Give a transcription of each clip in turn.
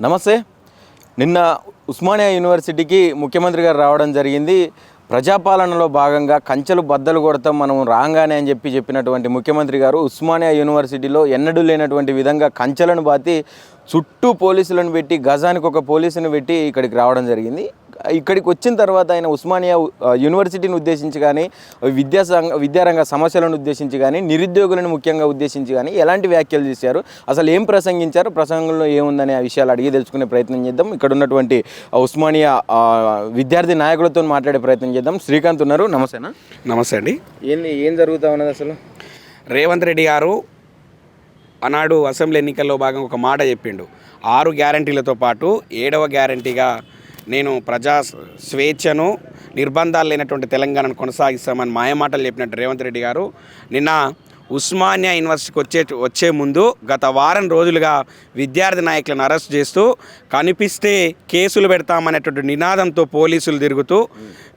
నమస్తే. నిన్న ఉస్మానియా యూనివర్సిటీకి ముఖ్యమంత్రి గారు రావడం జరిగింది. ప్రజాపాలనలో భాగంగా కంచెలు బద్దలు కొడతాం మనం రాగానే అని చెప్పినటువంటి ముఖ్యమంత్రి గారు ఉస్మానియా యూనివర్సిటీలో ఎన్నడూ లేనటువంటి విధంగా కంచెలను బాతి చుట్టూ పోలీసులను పెట్టి గజానికి ఒక పోలీసుని పెట్టి ఇక్కడికి రావడం జరిగింది. ఇక్కడికి వచ్చిన తర్వాత ఆయన ఉస్మానియా యూనివర్సిటీని ఉద్దేశించి కానీ విద్యారంగ సమస్యలను ఉద్దేశించి కానీ నిరుద్యోగులను ముఖ్యంగా ఉద్దేశించి కానీ ఎలాంటి వ్యాఖ్యలు చేశారు, అసలు ఏం ప్రసంగించారు, ప్రసంగంలో ఏముందనే ఆ విషయాలు అడిగి తెలుసుకునే ప్రయత్నం చేద్దాం. ఇక్కడ ఉన్నటువంటి ఉస్మానియా విద్యార్థి నాయకులతో మాట్లాడే ప్రయత్నం చేద్దాం. శ్రీకాంత్ ఉన్నారు. నమస్తేనా? నమస్తే అండి. ఏం జరుగుతూ ఉన్నది అసలు? రేవంత్ రెడ్డి గారు ఆనాడు అసెంబ్లీ ఎన్నికల్లో భాగంగా ఒక మాట చెప్పిండు. 6 గ్యారంటీలతో పాటు 7వ గ్యారంటీగా నేను ప్రజా స్వేచ్ఛను నిర్బంధాలు లేనటువంటి తెలంగాణను కొనసాగిస్తామని మాయమాటలు చెప్పినట్టు రేవంత్ రెడ్డి గారు నిన్న ఉస్మానియా యూనివర్సిటీకి వచ్చే ముందు గత వారం రోజులుగా విద్యార్థి నాయకులను అరెస్ట్ చేస్తూ కనిపిస్తే కేసులు పెడతామనేటువంటి నినాదంతో పోలీసులు తిరుగుతూ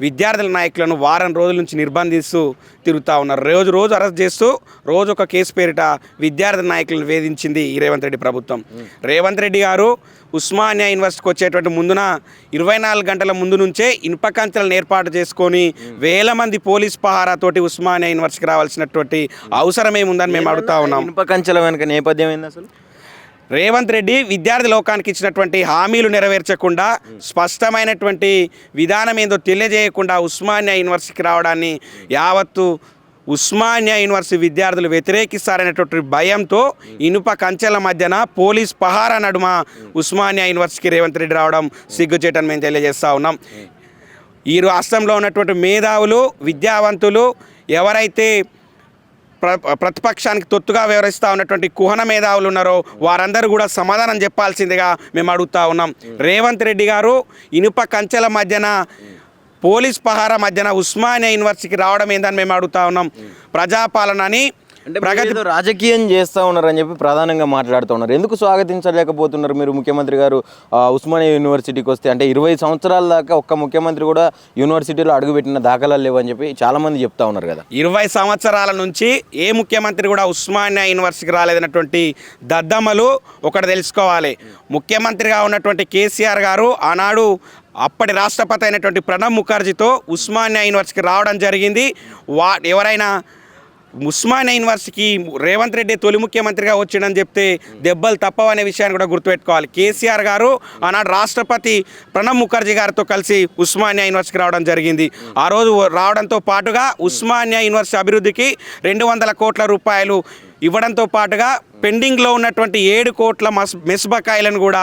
విద్యార్థుల నాయకులను వారం రోజుల నుంచి నిర్బంధిస్తూ తిరుగుతూ ఉన్నారు. రోజు అరెస్ట్ చేస్తూ రోజు ఒక కేసు పేరిట విద్యార్థి నాయకులను వేధించింది ఈ రేవంత్ రెడ్డి ప్రభుత్వం. రేవంత్ రెడ్డి గారు ఉస్మానియా యూనివర్సిటీకి వచ్చేటువంటి ముందున 24 గంటల ముందు నుంచే ఇనుప కంచెలను ఏర్పాటు చేసుకొని వేల మంది పోలీస్ పహారాతోటి ఉస్మానియా యూనివర్సిటీకి రావాల్సినటువంటి అవసరం ఏముందని మేము అడుగుతా ఉన్నాం. ఇనుప కంచెల వెనుక నేపథ్యం ఏంది అసలు? రేవంత్ రెడ్డి విద్యార్థి లోకానికి ఇచ్చినటువంటి హామీలు నెరవేర్చకుండా స్పష్టమైనటువంటి విధానం ఏందో తెలియజేయకుండా ఉస్మానియా యూనివర్సిటీకి రావడాన్ని యావత్తు ఉస్మానియా యూనివర్సిటీ విద్యార్థులు వ్యతిరేకిస్తారనేటువంటి భయంతో ఇనుప కంచెల మధ్యన పోలీస్ పహారా నడుమ ఉస్మానియా యూనివర్సిటీకి రేవంత్ రెడ్డి రావడం సిగ్గుచేటని మేము తెలియజేస్తూ ఉన్నాం. ఈ రాష్ట్రంలో ఉన్నటువంటి మేధావులు విద్యావంతులు ఎవరైతే ప్రతిపక్షానికి తొత్తుగా వ్యవహరిస్తూ ఉన్నటువంటి కుహన మేధావులు ఉన్నారో వారందరూ కూడా సమాధానం చెప్పాల్సిందిగా మేము అడుగుతూ ఉన్నాం. రేవంత్ రెడ్డి గారు ఇనుప కంచెల మధ్యన పోలీస్ పహారా మధ్యన ఉస్మానియా యూనివర్సిటీకి రావడం ఏందని మేము అడుగుతా ఉన్నాం. ప్రజాపాలనని ప్రగతి రాజకీయం చేస్తూ ఉన్నారని చెప్పి ప్రధానంగా మాట్లాడుతూ ఉన్నారు. ఎందుకు స్వాగతించలేకపోతున్నారు మీరు ముఖ్యమంత్రి గారు ఉస్మానియా యూనివర్సిటీకి వస్తే? అంటే 20 సంవత్సరాల దాకా ఒక్క ముఖ్యమంత్రి కూడా యూనివర్సిటీలో అడుగుపెట్టిన దాఖలాలు లేవని చెప్పి చాలామంది చెప్తా ఉన్నారు కదా. 20 సంవత్సరాల నుంచి ఏ ముఖ్యమంత్రి కూడా ఉస్మానియా యూనివర్సిటీకి రాలేదన్నటువంటి దద్దమ్మలు ఒకటి తెలుసుకోవాలి. ముఖ్యమంత్రిగా ఉన్నటువంటి కేసీఆర్ గారు ఆనాడు అప్పటి రాష్ట్రపతి అయినటువంటి ప్రణబ్ ముఖర్జీతో ఉస్మానియా యూనివర్సిటీకి రావడం జరిగింది. ఎవరైనా ఉస్మానియా యూనివర్సిటీకి రేవంత్ రెడ్డి తొలి ముఖ్యమంత్రిగా వచ్చిందని చెప్తే దెబ్బలు తప్పవనే విషయాన్ని కూడా గుర్తుపెట్టుకోవాలి. కేసీఆర్ గారు ఆనాడు రాష్ట్రపతి ప్రణబ్ ముఖర్జీ గారితో కలిసి ఉస్మానియా యూనివర్సిటీకి రావడం జరిగింది. ఆ రోజు రావడంతో పాటుగా ఉస్మానియా యూనివర్సిటీ అభివృద్ధికి 200 కోట్ల రూపాయలు ఇవ్వడంతో పాటుగా పెండింగ్లో ఉన్నటువంటి 7 కోట్ల మెస్ బకాయిలను కూడా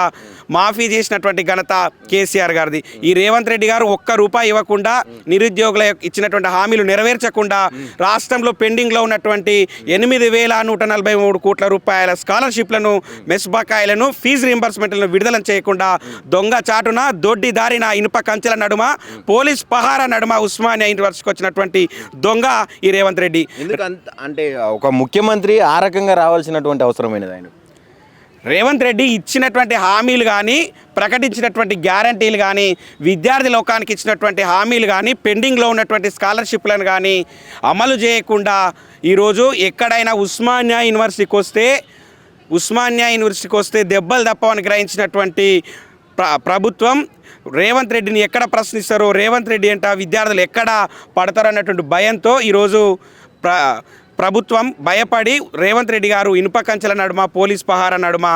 మాఫీ చేసినటువంటి ఘనత కేసీఆర్ గారిది. ఈ రేవంత్ రెడ్డి గారు ₹1 ఇవ్వకుండా నిరుద్యోగుల ఇచ్చినటువంటి హామీలు నెరవేర్చకుండా రాష్ట్రంలో పెండింగ్లో ఉన్నటువంటి 8,143 కోట్ల రూపాయల స్కాలర్షిప్లను మెస్ బకాయిలను ఫీజు రీంబర్స్మెంట్లను విడుదల చేయకుండా దొంగ చాటున దొడ్డి దారిన ఇనుప కంచెల నడుమ పోలీస్ పహారా నడుమ ఉస్మానియా యూనివర్సిటీకి వచ్చినటువంటి దొంగ ఈ రేవంత్ రెడ్డి. అంటే ఒక ముఖ్యమంత్రి ఆ రకంగా రావాల్సినటువంటి అవసరమైనది ఆయన. రేవంత్ రెడ్డి ఇచ్చినటువంటి హామీలు కానీ ప్రకటించినటువంటి గ్యారంటీలు కానీ విద్యార్థి లోకానికి ఇచ్చినటువంటి హామీలు కానీ పెండింగ్లో ఉన్నటువంటి స్కాలర్షిప్లను కానీ అమలు చేయకుండా ఈరోజు ఎక్కడైనా ఉస్మానియా యూనివర్సిటీకి వస్తే దెబ్బలు తప్పవని గ్రహించినటువంటి ప్రభుత్వం రేవంత్ రెడ్డిని ఎక్కడ ప్రశ్నిస్తారో, రేవంత్ రెడ్డి అంటే విద్యార్థులు ఎక్కడ పడతారో అన్నటువంటి భయంతో ఈరోజు ప్రభుత్వం భయపడి రేవంత్ రెడ్డి గారు ఇనుప కంచెల నడుమ పోలీస్ పహారా నడుమ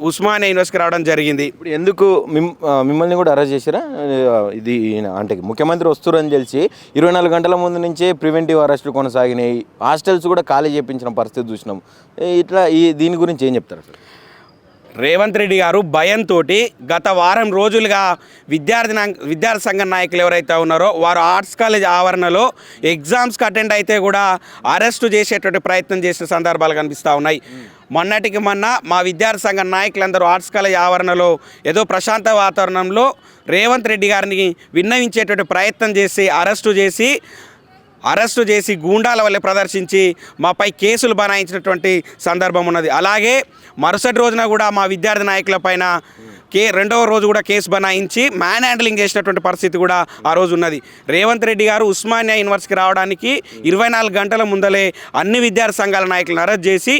ఉస్మానియా యూనివర్సిటీకి రావడం జరిగింది. ఇప్పుడు ఎందుకు మిమ్మల్ని కూడా అరెస్ట్ చేశారా? ఇది అంటే ముఖ్యమంత్రి వస్తున్నారని తెలిసి 24 గంటల ముందు నుంచే ప్రివెంటివ్ అరెస్టులు కొనసాగినాయి. హాస్టల్స్ కూడా ఖాళీ చేయించిన పరిస్థితి చూసినాం. ఇట్లా దీని గురించి ఏం చెప్తారు సార్? రేవంత్ రెడ్డి గారు భయంతో గత వారం రోజులుగా విద్యార్థి సంఘ నాయకులు ఎవరైతే ఉన్నారో వారు ఆర్ట్స్ కాలేజ్ ఆవరణలో ఎగ్జామ్స్కి అటెండ్ అయితే కూడా అరెస్టు చేసేటువంటి ప్రయత్నం చేసిన సందర్భాలు కనిపిస్తూ ఉన్నాయి. మొన్నటికి మొన్న మా విద్యార్థి సంఘ నాయకులందరూ ఆర్ట్స్ కాలేజ్ ఆవరణలో ఏదో ప్రశాంత వాతావరణంలో రేవంత్ రెడ్డి గారిని విన్నవించేటువంటి ప్రయత్నం చేసి అరెస్టు చేసి గూండాల వల్లే ప్రదర్శించి మాపై కేసులు బనాయించినటువంటి సందర్భం ఉన్నది. అలాగే మరుసటి రోజున కూడా మా విద్యార్థి నాయకుల పైన రెండవ రోజు కూడా కేసు బనాయించి మ్యాన్ హ్యాండ్లింగ్ చేసినటువంటి పరిస్థితి కూడా ఆ రోజు ఉన్నది. రేవంత్ రెడ్డి గారు ఉస్మానియా యూనివర్సిటీకి రావడానికి 24 గంటల ముందలే అన్ని విద్యార్థి సంఘాల నాయకులను అరెస్ట్ చేసి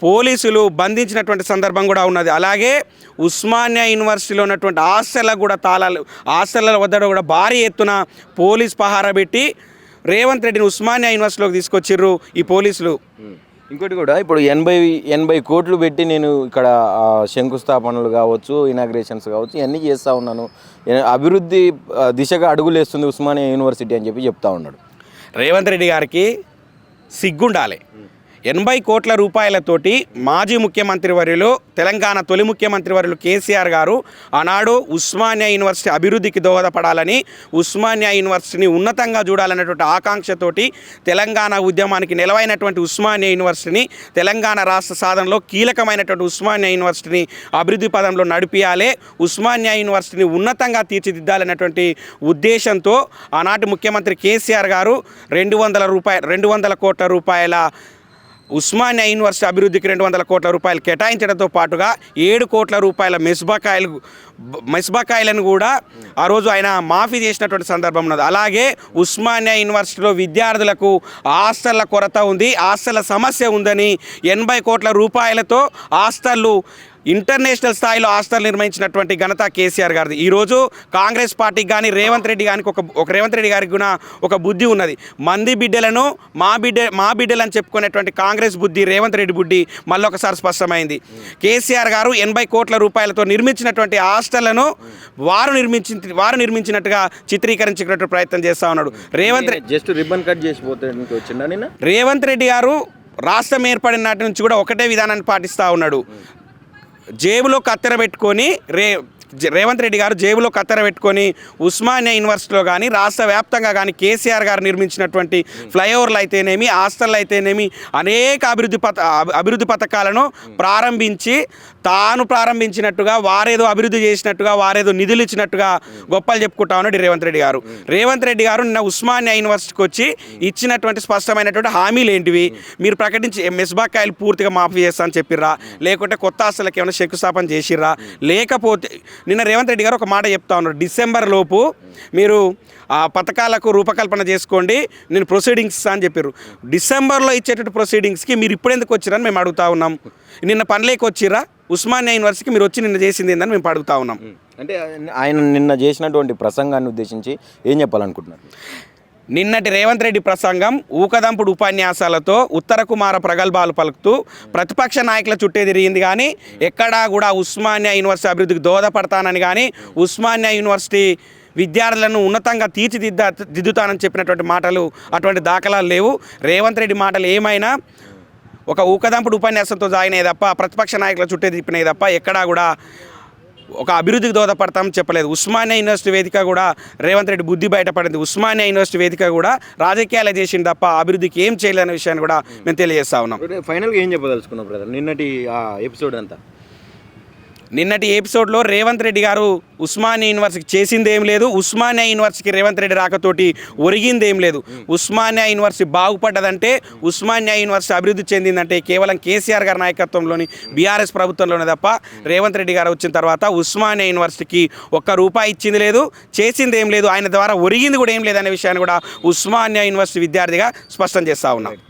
పోలీసులు బంధించినటువంటి సందర్భం కూడా ఉన్నది. అలాగే ఉస్మానియా యూనివర్సిటీలో ఉన్నటువంటి హాస్టళ్లకు కూడా హాస్టళ్ల వద్ద కూడా భారీ ఎత్తున పోలీస్ పహారా పెట్టి రేవంత్ రెడ్డిని ఉస్మానియా యూనివర్సిటీలోకి తీసుకొచ్చిర్రు ఈ పోలీసులు. ఇంకోటి కూడా ఇప్పుడు 80 కోట్లు పెట్టి నేను ఇక్కడ శంకుస్థాపనలు కావచ్చు, ఇనాగ్రేషన్స్ కావచ్చు, ఇవన్నీ చేస్తూ ఉన్నాను, అభివృద్ధి దిశగా అడుగులేస్తుంది ఉస్మానియా యూనివర్సిటీ అని చెప్పి చెప్తా ఉన్నాడు. రేవంత్ రెడ్డి గారికి సిగ్గుండాలి. 80 కోట్ల రూపాయలతోటి మాజీ ముఖ్యమంత్రి వర్యులు, తెలంగాణ తొలి ముఖ్యమంత్రి వర్యులు కేసీఆర్ గారు ఆనాడు ఉస్మానియా యూనివర్సిటీ అభివృద్ధికి దోహదపడాలని, ఉస్మానియా యూనివర్సిటీని ఉన్నతంగా చూడాలనేటువంటి ఆకాంక్షతోటి తెలంగాణ ఉద్యమానికి నిలవైనటువంటి ఉస్మానియా యూనివర్సిటీని, తెలంగాణ రాష్ట్ర సాధనలో కీలకమైనటువంటి ఉస్మానియా యూనివర్సిటీని అభివృద్ధి పదంలో నడిపియాలి, ఉస్మానియా యూనివర్సిటీని ఉన్నతంగా తీర్చిదిద్దాలనేటువంటి ఉద్దేశంతో ఆనాటి ముఖ్యమంత్రి కేసీఆర్ గారు 200 కోట్ల రూపాయల ఉస్మానియా యూనివర్సిటీ అభివృద్ధికి 200 కోట్ల రూపాయలు కేటాయించడంతో పాటుగా 7 కోట్ల రూపాయల మెస్బకాయలను కూడా ఆ రోజు ఆయన మాఫీ చేసినటువంటి సందర్భం ఉన్నది. అలాగే ఉస్మానియా యూనివర్సిటీలో విద్యార్థులకు హాస్టళ్ల కొరత ఉంది, హాస్టళ్ల సమస్య ఉందని 80 కోట్ల రూపాయలతో హాస్టళ్ళు ఇంటర్నేషనల్ స్థాయిలో హాస్టల్ నిర్మించినటువంటి ఘనత కేసీఆర్ గారిది. ఈరోజు కాంగ్రెస్ పార్టీకి కానీ రేవంత్ రెడ్డి గారికి ఒక రేవంత్ రెడ్డి గారికి కూడా ఒక బుద్ధి ఉన్నది. మంది బిడ్డలను మా బిడ్డలని చెప్పుకునేటువంటి కాంగ్రెస్ బుద్ధి, రేవంత్ రెడ్డి బుద్ధి మళ్ళొకసారి స్పష్టమైంది. కేసీఆర్ గారు 80 కోట్ల రూపాయలతో నిర్మించినటువంటి హాస్టళ్లను వారు నిర్మించినట్టుగా చిత్రీకరించుకునే ప్రయత్నం చేస్తూ ఉన్నాడు. జస్ట్ రిబ్బన్ కట్ చేసిపోతే రేవంత్ రెడ్డి గారు రాష్ట్రం ఏర్పడిన నాటి నుంచి కూడా ఒకటే విధానాన్ని పాటిస్తూ ఉన్నాడు. జేబులో కత్తెర పెట్టుకొని రేవంత్ రెడ్డి గారు జేబులో కత్తెర పెట్టుకొని ఉస్మానియా యూనివర్సిటీలో కానీ రాష్ట్ర వ్యాప్తంగా కానీ కేసీఆర్ గారు నిర్మించినటువంటి ఫ్లైఓవర్లు అయితేనేమి, హాస్టళ్ళు అయితేనేమి అనేక అభివృద్ధి పథకాలను తాను ప్రారంభించినట్టుగా, వారేదో అభివృద్ధి చేసినట్టుగా, వారేదో నిధులు ఇచ్చినట్టుగా గొప్పలు చెప్పుకుంటా ఉన్నాడు రేవంత్ రెడ్డి గారు. రేవంత్ రెడ్డి గారు నిన్న ఉస్మానియా యూనివర్సిటీకి వచ్చి ఇచ్చినటువంటి స్పష్టమైనటువంటి హామీలు ఏంటివి? మీరు ప్రకటించి మెస్బకాయలు పూర్తిగా మాఫీ చేస్తా అని చెప్పిర్రా, లేకుంటే కొత్త హాస్టళ్ళకి ఏమైనా శంకుస్థాపన చేసిర్రా? లేకపోతే నిన్న రేవంత్ రెడ్డి గారు ఒక మాట చెప్తా ఉన్నారు, డిసెంబర్ లోపు మీరు ఆ పథకాలకు రూపకల్పన చేసుకోండి, నేను ప్రొసీడింగ్స్ అని చెప్పారు. డిసెంబర్లో ఇచ్చేటటువంటి ప్రొసీడింగ్స్కి మీరు ఇప్పుడు ఎందుకు వచ్చిరని మేము అడుగుతా ఉన్నాం. నిన్న పనిలోకి వచ్చిర్రా? ఉస్మానియా యూనివర్సిటీకి మీరు వచ్చి నిన్న చేసింది ఏందని మేము అడుగుతా ఉన్నాం. అంటే ఆయన నిన్న చేసినటువంటి ప్రసంగాన్ని ఉద్దేశించి ఏం చెప్పాలనుకుంటున్నారు? నిన్నటి రేవంత్ రెడ్డి ప్రసంగం ఊకదంపుడు ఉపన్యాసాలతో ఉత్తర కుమార ప్రగల్భాలు పలుకుతూ ప్రతిపక్ష నాయకుల చుట్టే తిరిగింది. కానీ ఎక్కడా కూడా ఉస్మానియా యూనివర్సిటీ అభివృద్ధికి దోహదపడతానని కానీ, ఉస్మానియా యూనివర్సిటీ విద్యార్థులను ఉన్నతంగా తీర్చిదిద్దుతానని చెప్పినటువంటి మాటలు, అటువంటి దాఖలాలు లేవు. రేవంత్ రెడ్డి మాటలు ఏమైనా ఒక ఊకదంపుడు ఉపన్యాసంతో సాగినాయి తప్ప, ప్రతిపక్ష నాయకుల చుట్టే తిప్పినాయి తప్ప ఎక్కడా కూడా ఒక అభివృద్ధికి దోహదపడతామని చెప్పలేదు. ఉస్మానియా యూనివర్సిటీ వేదిక కూడా రేవంత్ రెడ్డి బుద్ధి బయటపడింది. ఉస్మానియా యూనివర్సిటీ వేదిక కూడా రాజకీయాలు చేసింది తప్ప అభివృద్ధికి ఏం చేయలేని విషయాన్ని కూడా మేము తెలియజేస్తా ఉన్నాం. ఫైనల్గా ఏం చెప్పదలుచుకున్నాం బ్రదర్ నిన్నటి ఎపిసోడ్ అంతా? నిన్నటి ఎపిసోడ్లో రేవంత్ రెడ్డి గారు ఉస్మానియా యూనివర్సిటీకి చేసింది ఏం లేదు, ఉస్మానియా యూనివర్సిటీకి రేవంత్ రెడ్డి రాకతోటి ఒరిగింది ఏం లేదు. ఉస్మానియా యూనివర్సిటీ బాగుపడ్డదంటే, ఉస్మానియా యూనివర్సిటీ అభివృద్ధి చెందిందంటే కేవలం కేసీఆర్ గారి నాయకత్వంలోని బీఆర్ఎస్ ప్రభుత్వంలోనే తప్ప రేవంత్ రెడ్డి గారు వచ్చిన తర్వాత ఉస్మానియా యూనివర్సిటీకి ₹1 ఇచ్చింది లేదు, చేసింది ఏం లేదు, ఆయన ద్వారా ఒరిగింది కూడా ఏం లేదనే విషయాన్ని కూడా ఉస్మానియా యూనివర్సిటీ విద్యార్థిగా స్పష్టం చేస్తూ ఉన్నాం.